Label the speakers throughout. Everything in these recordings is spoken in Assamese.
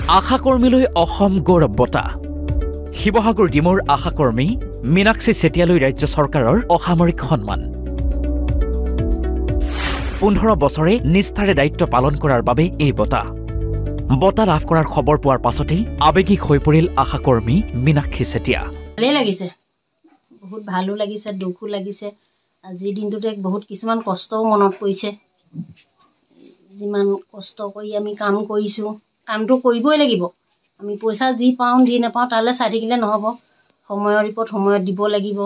Speaker 1: আশাকৰ্মীলৈ অসম গৌৰৱ বঁটা শিৱসাগৰ ডিমৌৰ আশাকৰ্মী মীনাক্ষী চেতিয়ালৈ ৰাজ্য চৰকাৰৰ অসামৰিক সন্মান 15 বছৰে নিষ্ঠাৰে দায়িত্ব পালন কৰাৰ বাবে এই বঁটা লাভ কৰাৰ খবৰ পোৱাৰ পাছতেই আবেগিক হৈ পৰিল আশাকৰ্মী মীনাক্ষী চেতিয়া।
Speaker 2: ভালেই লাগিছে, বহুত ভালো লাগিছে, দুখো লাগিছে। আজিৰ দিনটোতে বহুত কিছুমান কষ্টও মনত পৰিছে। যিমান কষ্ট কৰি আমি কাম কৰিছোঁ, কামটো কৰিবই লাগিব। আমি পইচা যি পাওঁ দি নাপাওঁ তালৈ চাই থাকিলে নহ'ব। সময়ৰ ৰিপৰ্ট সময়ত দিব লাগিব।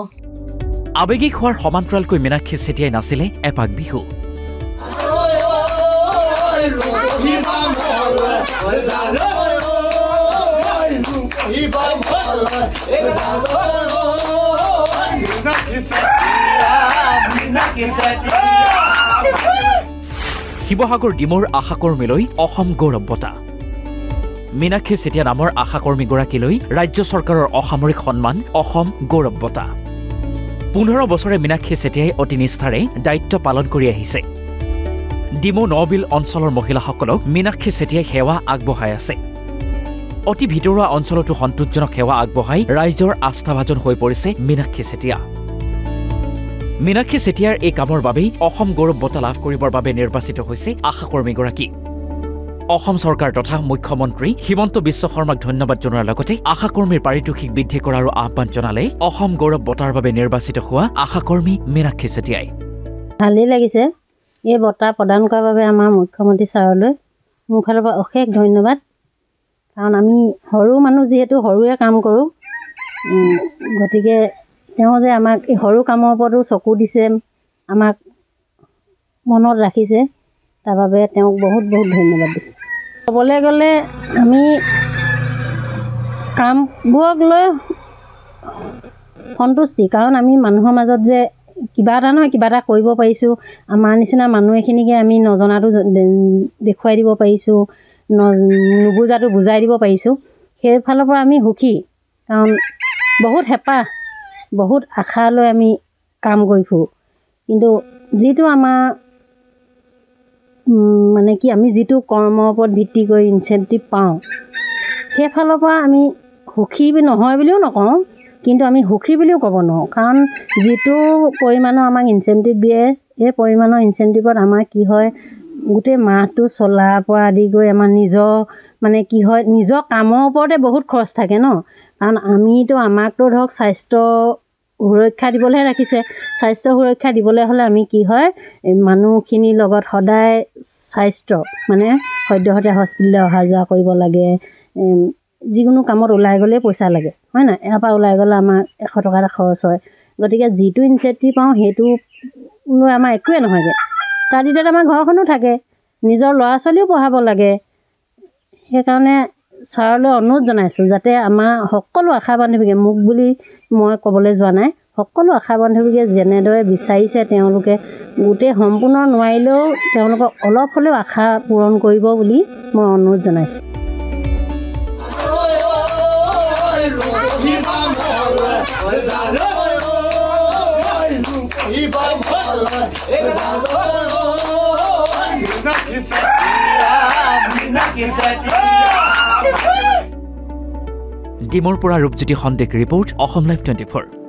Speaker 1: আবেগিক হোৱাৰ সমান্তৰালকৈ মীনাক্ষী চেতিয়াই নাছিলে এপাক বিহু। শিৱসাগৰ ডিমৌৰ আশাকৰ্মীলৈ অসম গৌৰৱ বঁটা মীনাক্ষী চেতিয়া নামৰ আশাকৰ্মীগৰাকীলৈ ৰাজ্য চৰকাৰৰ অসামৰিক সন্মান অসম গৌৰৱ বঁটা 15 বছৰে মীনাক্ষী চেতিয়াই অতি নিষ্ঠাৰে দায়িত্ব পালন কৰি আহিছে। ডিমৌ নবিল অঞ্চলৰ মহিলাসকলক মীনাক্ষী চেতিয়াই সেৱা আগবঢ়াই আছে। অতি ভিতৰুৱা অঞ্চলতো সন্তোষজনক সেৱা আগবঢ়াই ৰাইজৰ আস্থাভাজন হৈ পৰিছে মীনাক্ষী চেতিয়া। মীনাক্ষী চেতিয়াৰ এই কামৰ বাবেই অসম গৌৰৱ বঁটা লাভ কৰিবৰ বাবে নিৰ্বাচিত হৈছে আশাকৰ্মীগৰাকী। অসম চৰকাৰ তথা মুখ্যমন্ত্ৰী হিমন্ত বিশ্ব শৰ্মাক ধন্যবাদ জনোৱাৰ লগতে আশাকৰ্মীৰ পাৰিতোষিক বৃদ্ধি কৰাৰো আহ্বান জনালে অসম গৌৰৱ বঁটাৰ বাবে নিৰ্বাচিত হোৱা আশাকৰ্মী মীনাক্ষী চেতিয়াই।
Speaker 2: ভালেই লাগিছে। এই বঁটা প্ৰদান কৰাৰ বাবে আমাৰ মুখ্যমন্ত্ৰী ছাৰলৈ মোৰ ফালৰ পৰা অশেষ ধন্যবাদ। কাৰণ আমি সৰু মানুহ যিহেতু সৰুৱে কাম কৰোঁ, গতিকে তেওঁ যে আমাক এই সৰু কামৰ ওপৰতো চকু দিছে, আমাক মনত ৰাখিছে, তাৰ বাবে তেওঁক বহুত বহুত ধন্যবাদ দিছোঁ। ক'বলৈ গ'লে আমি কামবোৰক লৈ সন্তুষ্টি, কাৰণ আমি মানুহৰ মাজত যে কিবা এটা নহয় কিবা এটা কৰিব পাৰিছোঁ, আমাৰ নিচিনা মানুহ এখিনিকে আমি নজনাটো দেখুৱাই দিব পাৰিছোঁ, নুবুজাটো বুজাই দিব পাৰিছোঁ। সেইফালৰ পৰা আমি সুখী, কাৰণ বহুত হেঁপাহ, বহুত আশা লৈ আমি কাম কৰি ফুৰোঁ। কিন্তু যিটো আমাৰ মানে কি আমি যিটো কৰ্মৰ ওপৰত ভিত্তি কৰি ইনচেণ্টিভ পাওঁ, সেইফালৰ পৰা আমি সুখী নহয় বুলিও নকওঁ, কিন্তু আমি সুখী বুলিও ক'ব নোৱাৰোঁ। কাৰণ যিটো পৰিমাণৰ আমাক ইনচেণ্টিভ দিয়ে, এই পৰিমাণৰ ইনচেণ্টিভত আমাৰ কি হয়, গোটেই মাহটো চলাৰ পৰা আদি কৰি আমাৰ নিজৰ মানে কি হয়, নিজৰ কামৰ ওপৰতে বহুত খৰচ থাকে ন। কাৰণ আমাকতো ধৰক স্বাস্থ্য সুৰক্ষা দিবলৈহে ৰাখিছে। স্বাস্থ্য সুৰক্ষা দিবলৈ হ'লে আমি কি হয়, মানুহখিনিৰ লগত সদায় স্বাস্থ্য মানে সদ্যহতে হস্পিটেললৈ অহা যোৱা কৰিব লাগে। যিকোনো কামত ওলাই গ'লেই পইচা লাগে, হয় নাই? ইয়াৰ পৰা ওলাই গ'লে আমাৰ 100 টকা এটা খৰচ হয়। গতিকে যিটো ইনচেণ্টিভ পাওঁ সেইটো লৈ আমাৰ একোৱে নহয়গৈ। তাৰ ভিতৰত আমাৰ ঘৰখনো থাকে, নিজৰ ল'ৰা ছোৱালীও পঢ়াব লাগে। সেইকাৰণে ছাৰলৈ অনুৰোধ জনাইছোঁ যাতে আমাৰ সকলো আশা বান্ধৱীকে, মোক বুলি মই ক'বলৈ যোৱা নাই, সকলো আশা বান্ধৱীকে যেনেদৰে বিচাৰিছে তেওঁলোকে গোটেই সম্পূৰ্ণ নোৱাৰিলেও তেওঁলোকৰ অলপ হ'লেও আশা পূৰণ কৰিব বুলি মই অনুৰোধ জনাইছোঁ।
Speaker 1: ডিমৌৰ পৰা ৰূপজ্যোতি সন্দেক ৰিপৰ্ট, অসম লাইভ 24।